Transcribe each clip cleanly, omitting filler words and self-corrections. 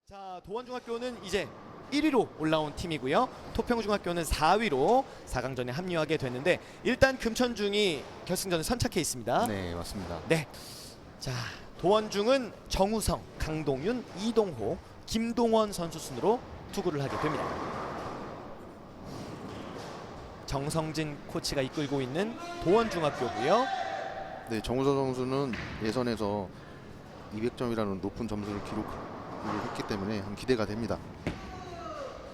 자, 도원중학교는 이제 1위로 올라온 팀이고요. 토평중학교는 4위로 4강전에 합류하게 됐는데 일단 금천중이 결승전에 선착해 있습니다. 네, 맞습니다. 네. 자, 도원중은 정우성, 강동윤, 이동호, 김동원 선수 순으로 투구를 하게 됩니다. 정성진 코치가 이끌고 있는 도원중학교고요. 네, 정우서 선수는 예선에서 200점이라는 높은 점수를 기록을 했기 때문에 한 기대가 됩니다.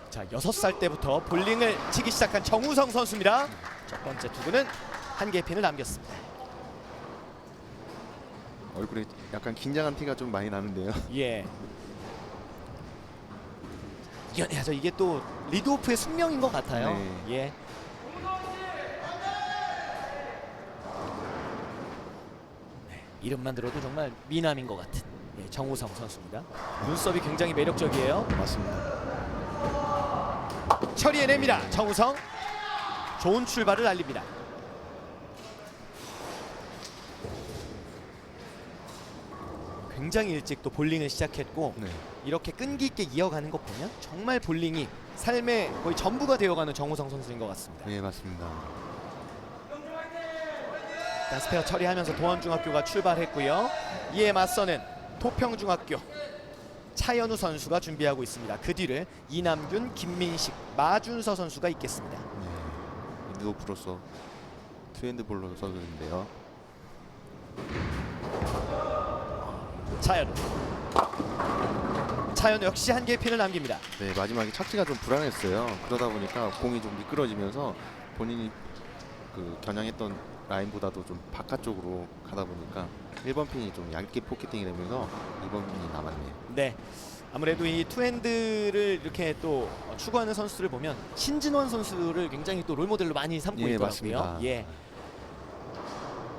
자, 6살 때부터 볼링을 치기 시작한 정우성 선수입니다. 첫 번째 투구는 한 개의 핀을 남겼습니다. 얼굴에 약간 긴장한 티가 좀 많이 나는데요. 예. 이겨내야죠. 이게 또 리드오프의 숙명인 것 같아요. 네. 예. 네, 이름만 들어도 정말 미남인 것 같은 정우성 선수입니다. 눈썹이 굉장히 매력적이에요. 맞습니다. 처리해냅니다. 정우성. 좋은 출발을 알립니다. 굉장히 일찍 또 볼링을 시작했고 네. 이렇게 끈기 있게 이어가는 것 보면 정말 볼링이 삶의 거의 전부가 되어가는 정우성 선수인 것 같습니다. 네, 맞습니다. 일단 스페어 처리하면서 도원중학교가 출발했고요. 이에 맞서는 토평중학교 차현우 선수가 준비하고 있습니다. 그 뒤를 이남균, 김민식, 마준서 선수가 있겠습니다. 네. 리드오프로서 투핸드볼로 서는데요. 차현우 역시 한 개의 핀을 남깁니다. 네, 마지막에 착지가 좀 불안했어요. 그러다 보니까 공이 좀 미끄러지면서 본인이 그 겨냥했던 라인보다도 좀 바깥쪽으로 가다 보니까 1번 핀이 좀 얇게 포켓팅이 되면서 2번 핀이 남았네요. 네, 아무래도 이 투핸드를 이렇게 또 추구하는 선수들을 보면 신진원 선수를 굉장히 또 롤모델로 많이 삼고 예, 있더라고요. 맞습니다. 예.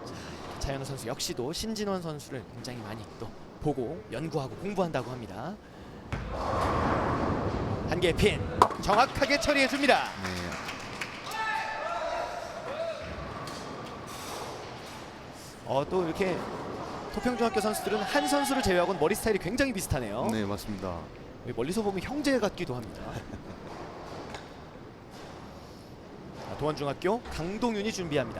자, 차현우 선수 역시도 신진원 선수를 굉장히 많이 또 보고 연구하고 공부한다고 합니다. 한 개의 핀 정확하게 처리해 줍니다. 네. 또 이렇게 토평중학교 선수들은 한 선수를 제외하고는 머리 스타일이 굉장히 비슷하네요. 네, 맞습니다. 멀리서 보면 형제 같기도 합니다. 자, 도원중학교 강동윤이 준비합니다.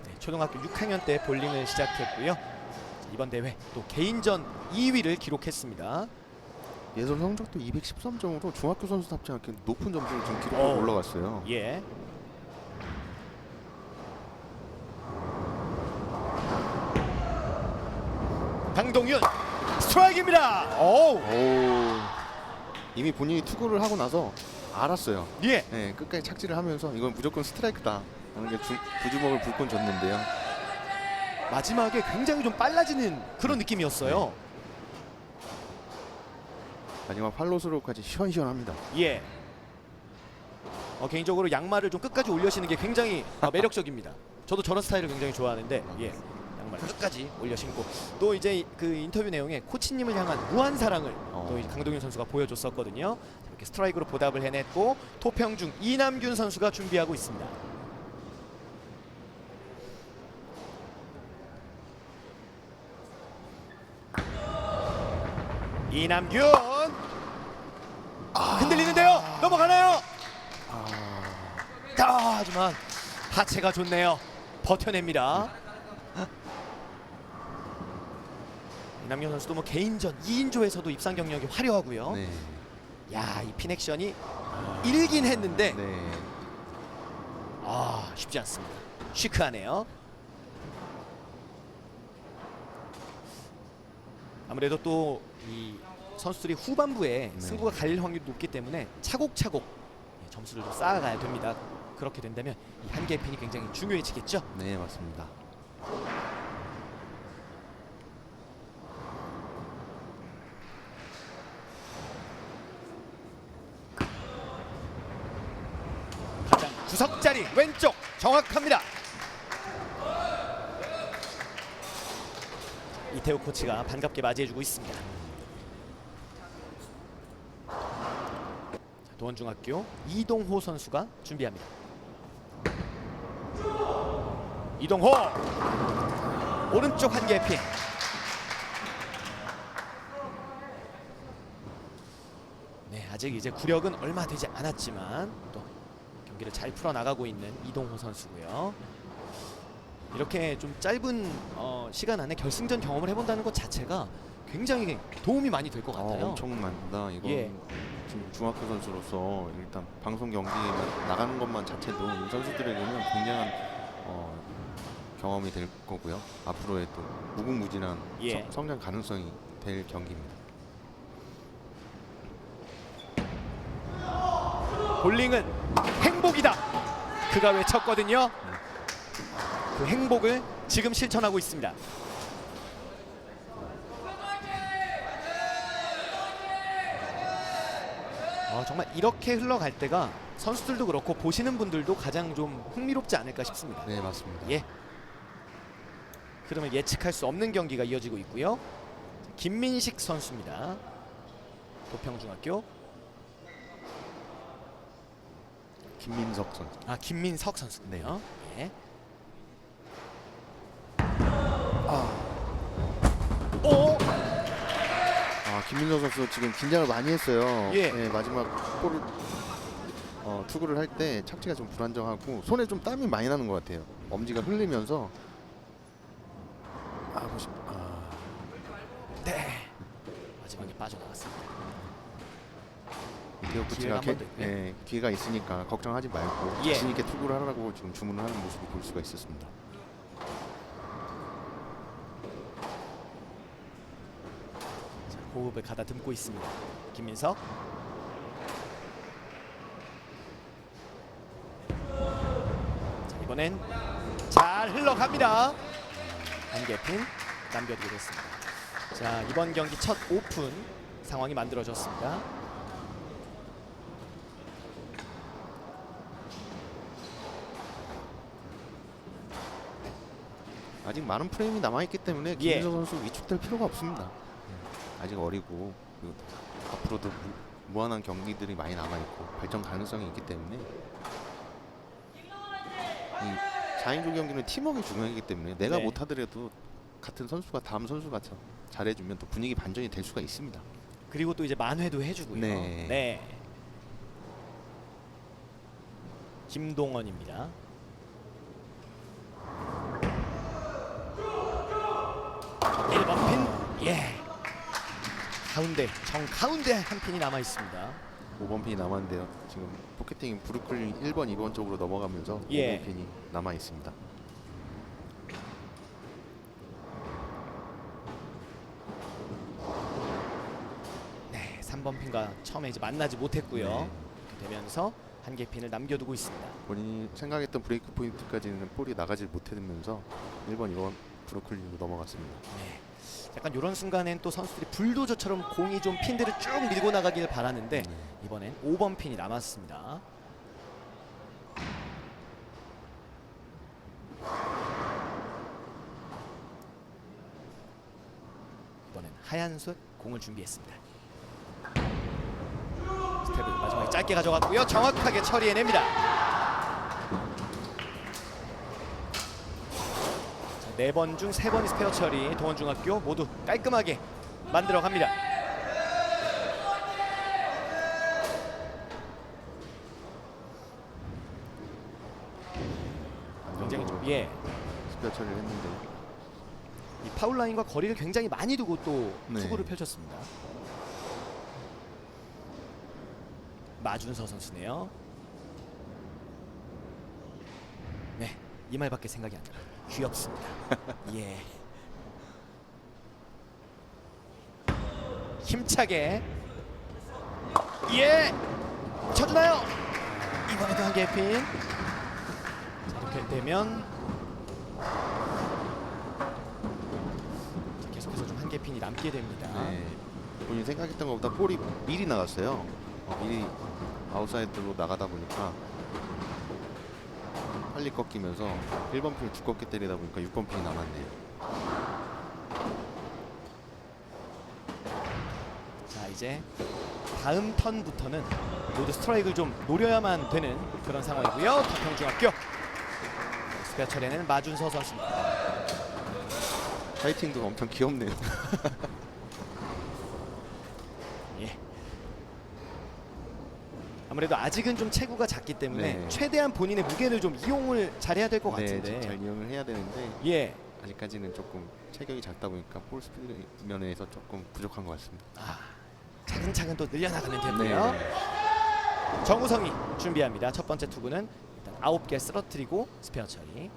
네, 초등학교 6학년 때 볼링을 시작했고요. 자, 이번 대회 또 개인전 2위를 기록했습니다. 예선 성적도 213점으로 중학교 선수답지 않게 높은 점수를 지금 기록하고 올라갔어요. 예. 강동윤 스트라이크입니다. 오. 이미 본인이 투구를 하고 나서 알았어요. 예. 네, 끝까지 착지를 하면서 이건 무조건 스트라이크다 하는 게 부주먹을 불끈 줬는데요. 마지막에 굉장히 좀 빨라지는 그런 느낌이었어요. 마지막 팔로스로까지 시원시원합니다. 예. 개인적으로 양말을 좀 끝까지 올려시는 게 굉장히 매력적입니다. 저도 저런 스타일을 굉장히 좋아하는데 예. 양말 끝까지 올려 신고 또 이제 그 인터뷰 내용에 코치님을 향한 무한 사랑을 또 강동윤 선수가 보여줬었거든요. 이렇게 스트라이크로 보답을 해냈고 토평중 이남균 선수가 준비하고 있습니다. 이남균 흔들리는데요. 넘어가나요? 하지만 하체가 좋네요. 버텨냅니다. 이남균 선수도 뭐 개인전 2인조에서도 입상 경력이 화려하고요. 네. 야, 이 핀 액션이 일긴 했는데 네. 쉽지 않습니다. 시크하네요. 아무래도 또 이 선수들이 후반부에 네. 승부가 갈릴 확률이 높기 때문에 차곡차곡 점수를 좀 쌓아가야 됩니다. 그렇게 된다면 이 한 개의 핀이 굉장히 중요해지겠죠. 네, 맞습니다. 가장 구석자리 왼쪽 정확합니다. 이태우 코치가 반갑게 맞이해주고 있습니다. 자, 도원중학교 이동호 선수가 준비합니다. 이동호 오른쪽 한 개의 핀. 아직 이제 구력은 얼마 되지 않았지만 또 경기를 잘 풀어 나가고 있는 이동호 선수고요. 이렇게 좀 짧은 시간 안에 결승전 경험을 해본다는 것 자체가 굉장히 도움이 많이 될 것 같아요. 엄청 많다. 이거 예. 지금 중학교 선수로서 일단 방송 경기 나가는 것만 자체도 이 선수들에게는 굉장한 경험이 될 거고요. 앞으로의 또 무궁무진한 예. 성장 가능성이 될 경기입니다. 볼링은 행복이다. 그가 외쳤거든요. 그 행복을 지금 실천하고 있습니다. 정말 이렇게 흘러갈 때가 선수들도 그렇고 보시는 분들도 가장 좀 흥미롭지 않을까 싶습니다. 네, 맞습니다. 예. 그러면 예측할 수 없는 경기가 이어지고 있고요. 김민식 선수입니다. 도평중학교. 김민석 선수. 김민석 선수네요. 예. 오! 김민석 선수 지금 긴장을 많이 했어요. 예. 네, 마지막 볼을 투구를 할 때 착지가 좀 불안정하고 손에 좀 땀이 많이 나는 것 같아요. 엄지가 흘리면서 네. 마지막에 빠져나갔습니다. 이태호 기회가 코치가 한번더 있네. 기회가 있으니까 걱정하지 말고 예. 자신 있게 투구를 하라고 지금 주문을 하는 모습을 볼 수가 있었습니다. 자, 호흡을 가다듬고 있습니다. 김민석. 자, 이번엔 잘 흘러갑니다. 한개핀 남겨두게 됐습니다. 자, 이번 경기 첫 오픈 상황이 만들어졌습니다. 아직 많은 프레임이 남아있기 때문에 김민석 선수 위축될 필요가 없습니다. 아직 어리고 그리고 앞으로도 무한한 경기들이 많이 남아있고 발전 가능성이 있기 때문에 이 4인조 경기는 팀워크가 중요하기 때문에 내가 네. 못하더라도 같은 선수가 다음 선수가 잘해주면 또 분위기 반전이 될 수가 있습니다. 그리고 또 이제 만회도 해주고요. 네. 김동원입니다. 일 번 핀. 예. 가운데 정가운데 한 핀이 남아 있습니다. 5번 핀이 남았는데요. 지금 포켓팅 브루클린 1번, 2번 쪽으로 넘어가면서 예. 5번 핀이 남아 있습니다. 네, 3번 핀과 처음에 이제 만나지 못했고요. 네. 이렇게 되면서 한 개 핀을 남겨두고 있습니다. 본인이 생각했던 브레이크 포인트까지는 볼이 나가지 못하면서 1번, 2번 브루클린으로 넘어갔습니다. 네. 약간 이런 순간엔 또 선수들이 불도저처럼 공이 좀 핀들을 쭉 밀고 나가길 바라는데 이번엔 5번 핀이 남았습니다. 이번엔 하얀색 공을 준비했습니다. 스텝을 마지막에 짧게 가져갔고요. 정확하게 처리해냅니다. 자, 4번 중 3번이 스페어 처리. 동원중학교 모두 깔끔하게 만들어갑니다. 굉장히 좀 스페어 처리를 했는데 이 파울 라인과 거리를 굉장히 많이 두고 또 네. 투구를 펼쳤습니다. 마준서 선수네요. 네, 이 말밖에 생각이 안 나요. 귀엽습니다. 예. 힘차게 쳐주나요? 이번에도 한 개 핀. 자, 이렇게 되면 계속해서 좀 한 개 핀이 남게 됩니다. 네. 본인이 생각했던 것보다 볼이 미리 나갔어요. 미리 아웃사이드로 나가다 보니까 빨리 꺾이면서 1번 핀을 두껍게 때리다 보니까 6번 핀이 남았네요. 자, 이제 다음 턴부터는 모두 스트라이크를 좀 노려야만 되는 그런 상황이고요. 부평중학교 스페어 처리는 마준서 선수입니다. 파이팅도 엄청 귀엽네요. 예. 아무래도 아직은 좀 체구가 작기 때문에 네. 최대한 본인의 무게를 좀 이용을 잘해야 될 것 네, 같은데. 잘 이용을 해야 되는데 예. 아직까지는 조금 체격이 작다 보니까 볼 스피드 면에서 조금 부족한 것 같습니다. 차근차근 또 늘려나가는 템포요. 네. 정우성이 준비합니다. 첫 번째 투구는 일단 9개 쓰러뜨리고 스페어 처리.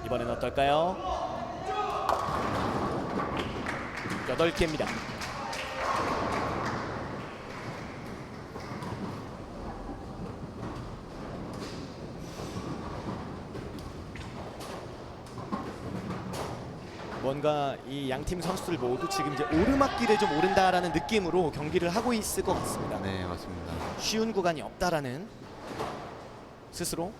이번엔 어떨까요? 8개입니다. 뭔가 이 양팀 선수들 모두 지금 이제 오르막길에 좀 오른다라는 느낌으로 경기를 하고 있을 것 같습니다. 네, 맞습니다. 쉬운 구간이 없다라는 스스로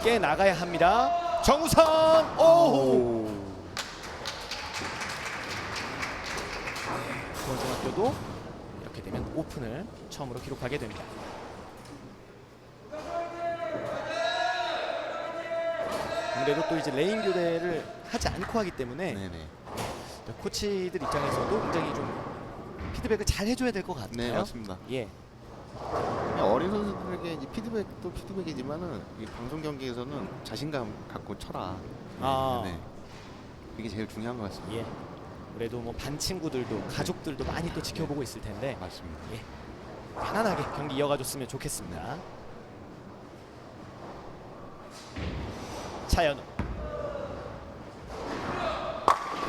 깨 나가야 합니다. 정우성! 오호! 고등학교도 이렇게 되면 오픈을 처음으로 기록하게 됩니다. 아무래도 또 이제 레인 교대를 하지 않고 하기 때문에 네네. 코치들 입장에서도 굉장히 좀 피드백을 잘 해줘야 될 것 같아요. 네, 맞습니다. 예. 그냥 어린 선수들에게 이제 피드백도 피드백이지만은 이 방송 경기에서는 자신감 갖고 쳐라. 네. 이게 제일 중요한 것 같습니다. 예. 그래도 뭐 반 친구들도 가족들도 많이 또 지켜보고 있을 텐데 맞습니다. 예. 편안하게 경기 이어가줬으면 좋겠습니다. 차현우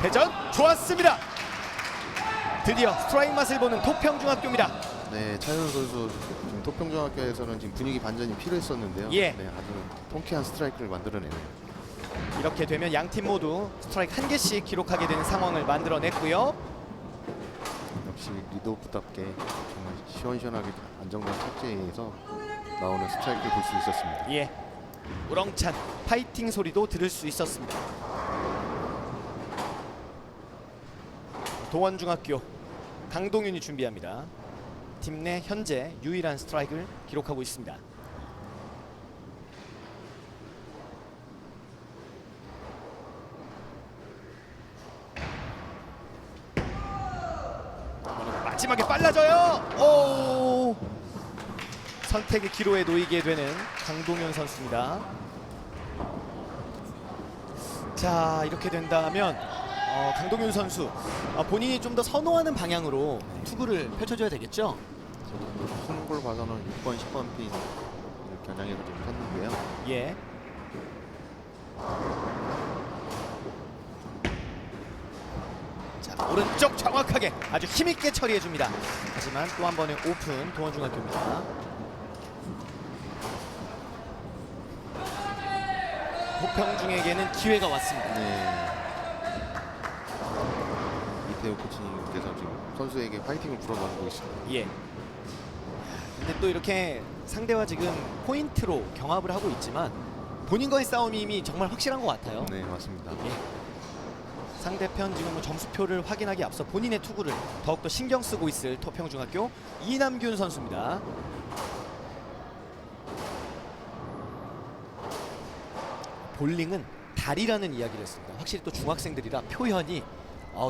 회전 좋았습니다. 드디어 스트라이크 맛을 보는 토평중학교입니다. 네, 차현우 선수 지금 토평중학교에서는 지금 분위기 반전이 필요했었는데요. 예. 네, 아주 통쾌한 스트라이크를 만들어내네요. 이렇게 되면 양 팀 모두 스트라이크 1개씩 기록하게 되는 상황을 만들어냈고요. 역시 리드오프답게 정말 시원시원하게 안정된 착지에서 나오는 스트라이크를 볼 수 있었습니다. 예. 우렁찬 파이팅 소리도 들을 수 있었습니다. 동원중학교 강동윤이 준비합니다. 팀 내 현재 유일한 스트라이크를 기록하고 있습니다. 마지막에 빨라져요. 오! 선택의 기로에 놓이게 되는 강동윤 선수입니다. 자, 이렇게 된다면 강동윤 선수 본인이 좀 더 선호하는 방향으로 투구를 펼쳐줘야 되겠죠? 수능 걸 봐서는 6번, 10번 핀 겨냥해서 좀 쳤는데요. 예. 자, 오른쪽 정확하게 아주 힘있게 처리해줍니다. 하지만 또 한 번의 오픈 동원중학교입니다. 고평중에게는 기회가 왔습니다. 네. 이태우 코치님께서 지금 선수에게 파이팅을 불어넣고 있습니다. 예. 근데 또 이렇게 상대와 지금 포인트로 경합을 하고 있지만 본인과의 싸움이 정말 확실한 것 같아요. 네, 맞습니다. 예. 상대편 지금 뭐 점수표를 확인하기 앞서 본인의 투구를 더욱더 신경 쓰고 있을 토평중학교 이남균 선수입니다. 볼링은 달이라는 이야기를 했습니다. 확실히 또 중학생들이라 표현이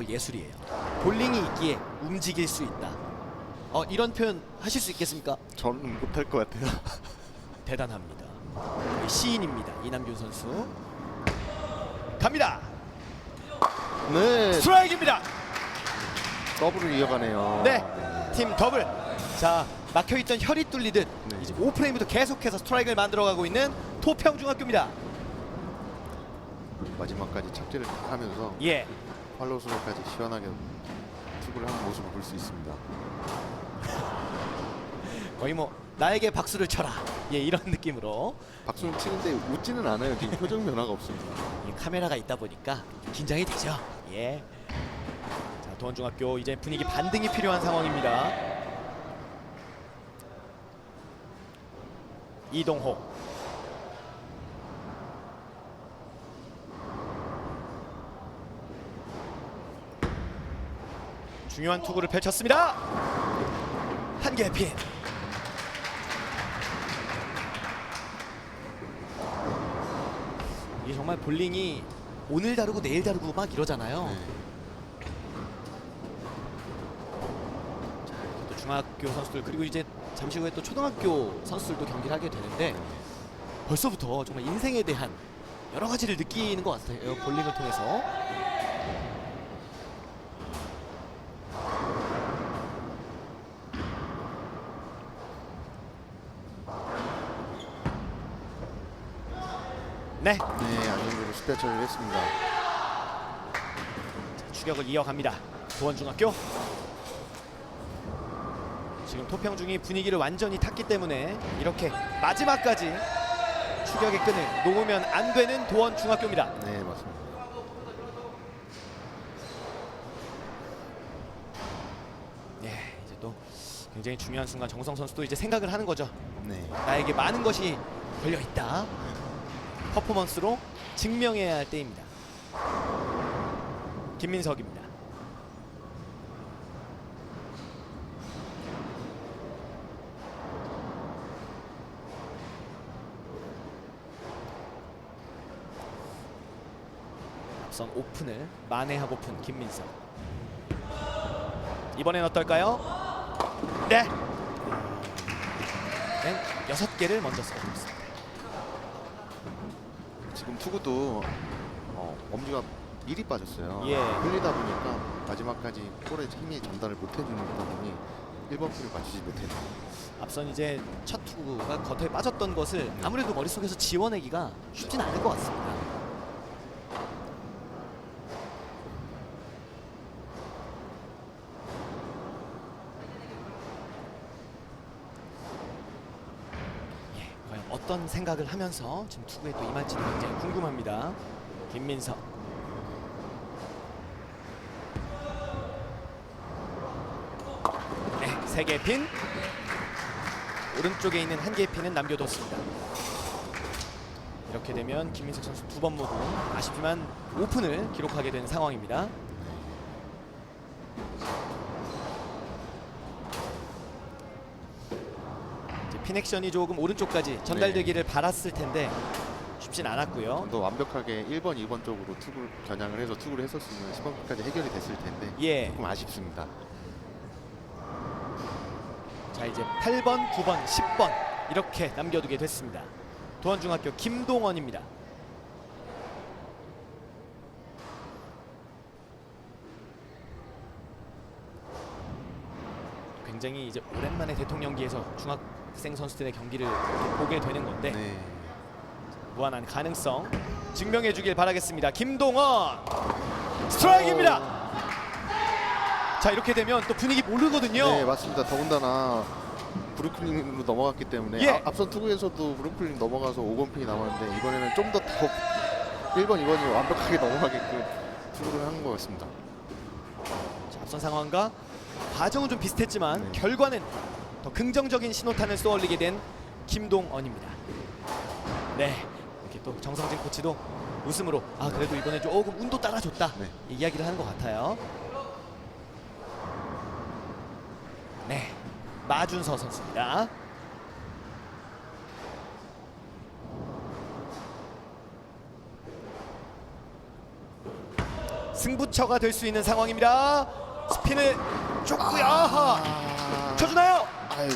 예술이에요. 볼링이 있기에 움직일 수 있다. 이런 표현 하실 수 있겠습니까? 저는 못할 것 같아요. 대단합니다. 시인입니다. 이남균 선수. 갑니다. 네, 스트라이크입니다. 더블을 이어가네요. 네, 팀 더블. 자, 막혀있던 혈이 뚫리듯 네. 이제 5프레임부터 계속해서 스트라이크를 만들어가고 있는 토평중학교입니다. 마지막까지 착지를 딱 하면서 예, 팔로우 스로까지 시원하게 투구를 하는 모습을 볼 수 있습니다. 거의 뭐 나에게 박수를 쳐라. 예, 이런 느낌으로 박수는 치는데 웃지는 않아요. 지금 표정 변화가 없습니다. 이 카메라가 있다 보니까 긴장이 되죠. 예. 자, 도원중학교 이제 분위기 반등이 필요한 상황입니다. 이동호. 중요한 투구를 펼쳤습니다. 한 개의 핀. 이게 정말 볼링이 오늘 다르고 내일 다르고 막 이러잖아요. 네. 자, 이렇게 또 중학교 선수들 그리고 이제 잠시 후에 또 초등학교 선수들도 경기를 하게 되는데 벌써부터 정말 인생에 대한 여러 가지를 느끼는 것 같아요. 볼링을 통해서. 네, 네, 안정적으로 스페어 처리를 했습니다. 추격을 이어갑니다. 도원중학교. 지금 토평중이 분위기를 완전히 탔기 때문에 이렇게 마지막까지 추격의 끈을 놓으면 안 되는 도원중학교입니다. 네, 맞습니다. 예, 이제 또 굉장히 중요한 순간 정성 선수도 이제 생각을 하는 거죠. 네. 나에게 많은 것이 걸려 있다. 퍼포먼스로 증명해야 할 때입니다. 김민석입니다. 앞선 오픈을 만회하고픈 김민석. 이번엔 어떨까요? 네. 네, 6개를 먼저 써주고 있습니다. 지금 투구도 엄지가 미리 빠졌어요. 예. 흘리다 보니까 마지막까지 볼에 힘이 전달을 못 해주는 거다 보니 1번 풀을 맞추지 못했네요. 앞선 이제 첫 투구가 겉에 빠졌던 것을 아무래도 머릿속에서 지워내기가 쉽진 않을 것 같습니다. 예, 과연 어떤 생각을 하면서 지금 투구에 또 임할지는 굉장히 궁금합니다. 김민석. 네, 3개의 핀. 오른쪽에 있는 1개의 핀은 남겨뒀습니다. 이렇게 되면 김민석 선수 2번 모두 아쉽지만 오픈을 기록하게 된 상황입니다. 이제 핀 액션이 조금 오른쪽까지 전달되기를 바랐을 텐데 쉽진 않았고요. 좀 더 완벽하게 1번, 2번 쪽으로 투구를 겨냥을 해서 투구를 했었으면 10번까지 해결이 됐을 텐데 예. 조금 아쉽습니다. 자, 이제 8번, 9번, 10번 이렇게 남겨두게 됐습니다. 도원중학교 김동원입니다. 굉장히 이제 오랜만에 대통령기에서 중학생 선수들의 경기를 이렇게 보게 되는 건데 네. 무한한 가능성 증명해 주길 바라겠습니다. 김동원 스트라이크입니다. 자, 이렇게 되면 또 분위기 모르거든요. 네, 맞습니다. 더군다나 브루클린으로 넘어갔기 때문에 예. 앞선 투구에서도 브루클린 넘어가서 5번 핀이 남았는데 이번에는 좀 더 1번, 2번이 완벽하게 넘어가게끔 투구를 한 것 같습니다. 자, 앞선 상황과 과정은 좀 비슷했지만 네. 결과는 더 긍정적인 신호탄을 쏘아올리게 된 김동원입니다. 네, 이렇게 또 정성진 코치도 웃음으로 그래도 이번에 조금 운도 따라줬다 네. 이 이야기를 하는 것 같아요. 네, 마준서 선수입니다. 승부처가 될 수 있는 상황입니다. 스핀을 줬고요. 아하. 쳐주나요? 아이고.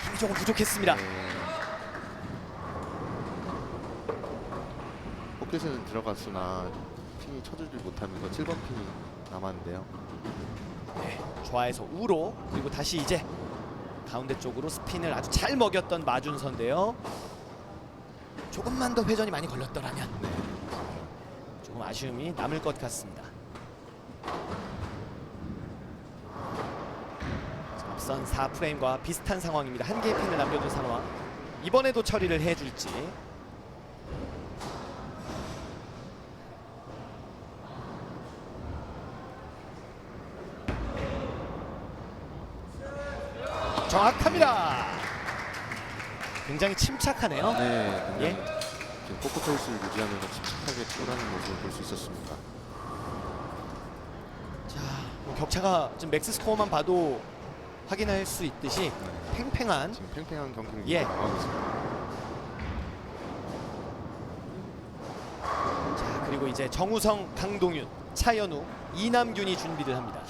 힘이 조금 부족했습니다. 네. 포켓에는 들어갔으나 핀이 쳐주질 못하면서 7번 핀이 남았는데요. 네, 좌에서 우로 그리고 다시 이제 가운데 쪽으로 스핀을 아주 잘 먹였던 마준서인데요. 조금만 더 회전이 많이 걸렸더라면 네. 조금 아쉬움이 남을 것 같습니다. 자, 앞선 4프레임과 비슷한 상황입니다. 1개의 핀을 남겨둔 상황. 이번에도 처리를 해줄지. 정확합니다. 굉장히 침착하네요. 네. 예. 지금 포커페이스를 유지하면서 침착하게 투구하는 모습을 볼 수 있었습니다. 자, 뭐 격차가 지금 맥스 스코어만 봐도 확인할 수 있듯이 팽팽한 지금 팽팽한 경기를 예. 하고 있습니다. 자, 그리고 이제 정우성, 강동윤, 차현우, 이남균이 준비를 합니다.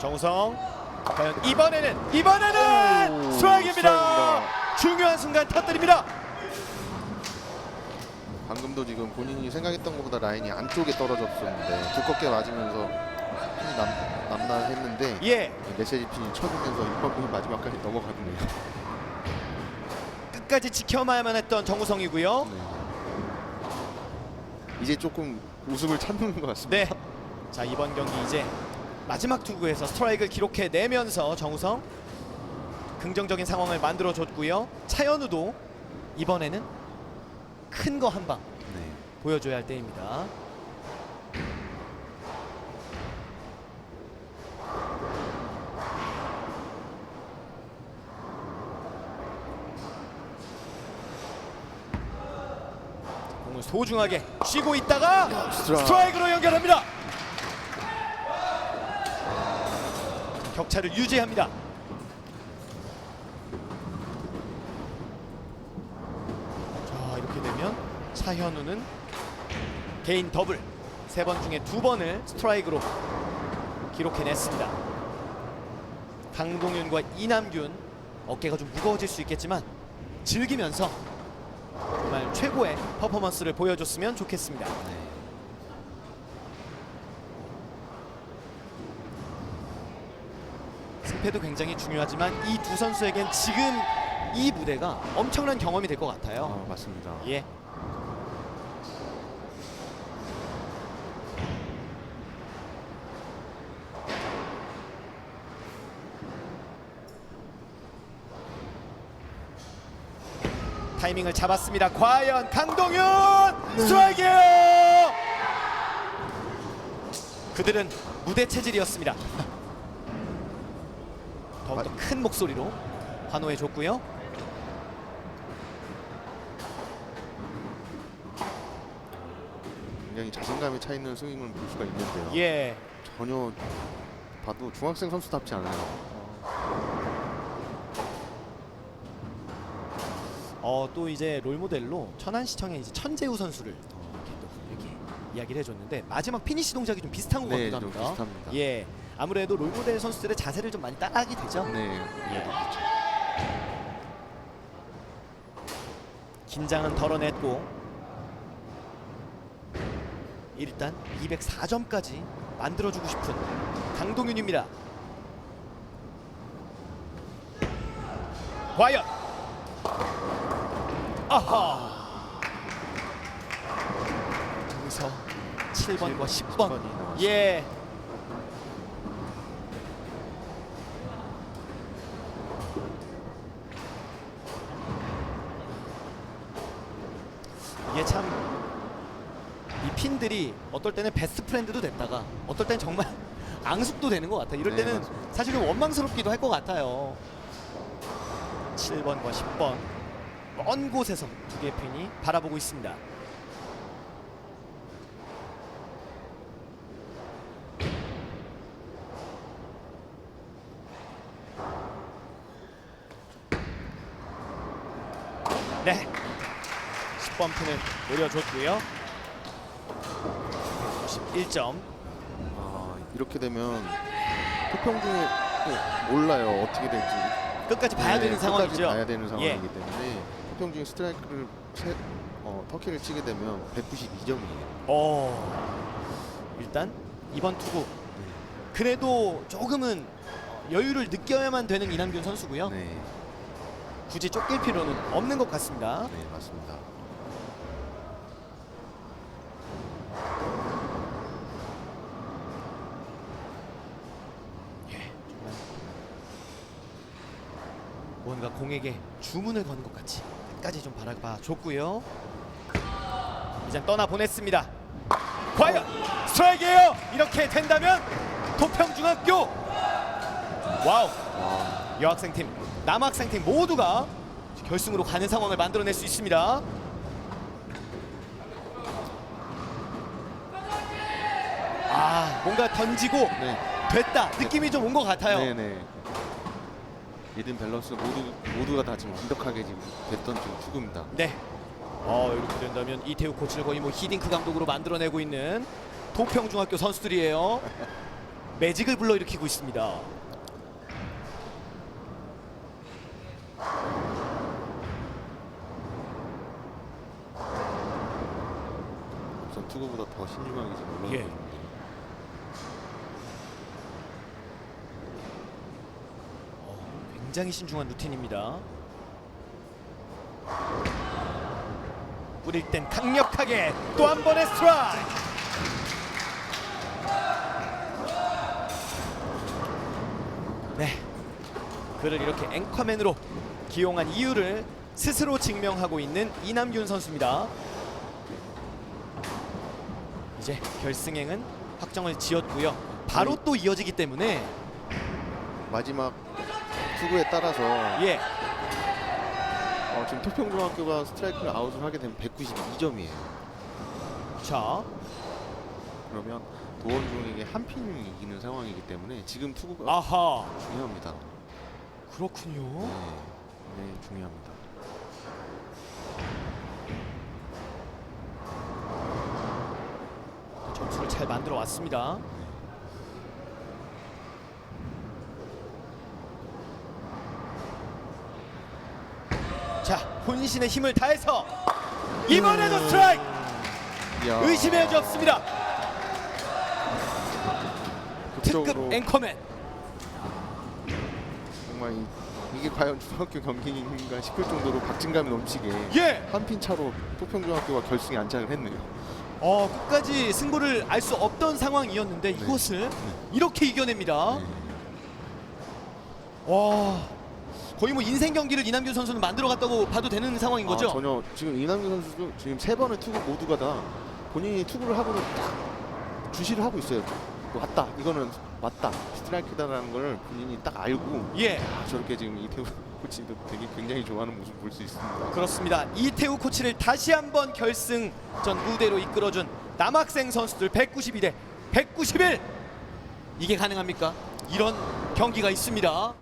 정우성 과연 이번에는 오, 스트라이크입니다. 중요한 순간 터뜨립니다. 방금도 지금 본인이 생각했던 것보다 라인이 안쪽에 떨어졌었는데 두껍게 맞으면서 핀이 남나 했는데 예, 메시지 핀이 쳐주면서 6번 마지막까지 넘어가네요. 끝까지 지켜봐야만 했던 정우성이고요. 네. 이제 조금 웃음을 찾는 것 같습니다. 네. 자, 이번 경기 이제 마지막 투구에서 스트라이크를 기록해내면서 정우성 긍정적인 상황을 만들어줬고요. 차현우도 이번에는 큰 거 한 방 네. 보여줘야 할 때입니다. 공을 소중하게 쥐고 있다가 스트라이크로 연결합니다. 격차를 유지합니다. 자, 이렇게 되면 차현우는 개인 더블 3번 중에 2번을 스트라이크로 기록해냈습니다. 강동윤과 이남균 어깨가 좀 무거워질 수 있겠지만 즐기면서 정말 최고의 퍼포먼스를 보여줬으면 좋겠습니다. 승패도 굉장히 중요하지만 이 두 선수에겐 지금 이 무대가 엄청난 경험이 될 것 같아요. 맞습니다. 예. 타이밍을 잡았습니다. 과연 강동윤 스트라이크예요. 그들은 무대 체질이었습니다. 더욱더 큰 목소리로 환호해 줬고요. 굉장히 자신감이 차 있는 스윙을 볼 수가 있는데요. 예. 전혀 봐도 중학생 선수답지 않아요. 또 이제 롤 모델로 천안시청의 이제 천재우 선수를 이렇게 또 이렇게 이야기를 해줬는데 마지막 피니시 동작이 좀 비슷한 것 네, 같기도 좀 합니다. 비슷합니다. 예. 아무래도 롤 모델 선수들의 자세를 좀 많이 따라하게 되죠. 네. 예. 긴장은 덜어냈고 일단 204점까지 만들어주고 싶은 강동윤입니다. 과연 아하 여기서 7번과 10번 예. 이게 참 이 핀들이 어떨 때는 베스트 프렌드도 됐다가 어떨 때는 정말 앙숙도 되는 것 같아요. 이럴 네, 때는 맞습니다. 사실은 원망스럽기도 할 것 같아요. 7번과 10번 먼 곳에서 두 개의 핀이 바라보고 있습니다. 네, 10번 핀을 노려줬고요. 91점. 이렇게 되면 토평중에 몰라요 어떻게 될지. 끝까지 봐야 되는 끝까지 상황이죠. 봐야 되는 예. 상황이기 때문에 토평중에 스트라이크를 터키를 치게 되면 192점이에요. 일단 이번 투구 그래도 조금은 여유를 느껴야만 되는 이남균 선수고요. 네, 굳이 쫓길 필요는 없는 것 같습니다. 네 맞습니다. 정말 뭔가 공에게 주문을 거는 것 같이 끝까지 좀 바라봐 줬고요. 이제 떠나 보냈습니다. 과연 스트라이크예요. 이렇게 된다면 도평중학교 와우 여학생팀 남학생팀 모두가 결승으로 가는 상황을 만들어낼 수 있습니다. 뭔가 던지고 네, 됐다 느낌이 좀 온 것 같아요. 네네. 리듬 밸런스 모두가 다 지금 완벽하게 지금 됐던 지금 투구입니다. 네. 이렇게 된다면 이태우 코치를 거의 뭐 히딩크 감독으로 만들어내고 있는 도평중학교 선수들이에요. 매직을 불러일으키고 있습니다. 우선 투구보다 더 신중하게 지금 올라가고 예. 있는데. 굉장히 신중한 루틴입니다. 뿌릴 땐 강력하게 또 한 번의 스트라이크. 네, 그를 이렇게 앵커맨으로 기용한 이유를 스스로 증명하고 있는 이남균 선수입니다. 이제 결승행은 확정을 지었고요. 바로 또 이어지기 때문에 마지막 투구에 따라서 예, 지금 토평중학교가 스트라이크를 아웃을 하게 되면 192점이에요. 자, 그러면 도원중에게 한 핀이 이기는 상황이기 때문에 지금 투구가 아하, 중요합니다. 그렇군요. 네, 중요합니다. 점수를 잘 만들어 왔습니다. 자, 혼신의 힘을 다해서 이번에도 스트라이크. 이야, 의심의 여지 없습니다. 특급 극적으로 앵커맨. 정말 이게 과연 중학교 경기인가 싶을 정도로 박진감이 넘치게 예. 한 핀 차로 토평중학교가 결승에 안착을 했네요. 끝까지 승부를 알 수 없던 상황이었는데 이것을 이렇게 이겨냅니다. 네. 와, 거의 뭐 인생 경기를 이남균 선수는 만들어 갔다고 봐도 되는 상황인 거죠? 전혀 지금 이남규 선수도 지금 3번의 투구 모두가 다 본인이 투구를 하고는 딱 주시를 하고 있어요. 왔다, 이거는 왔다, 스트라이크다라는 걸 본인이 딱 알고 예. 저렇게 지금 이태우 코치도 되게 굉장히 좋아하는 모습 볼 수 있습니다. 그렇습니다. 이태우 코치를 다시 한번 결승전 무대로 이끌어준 남학생 선수들 192대 191. 이게 가능합니까? 이런 경기가 있습니다.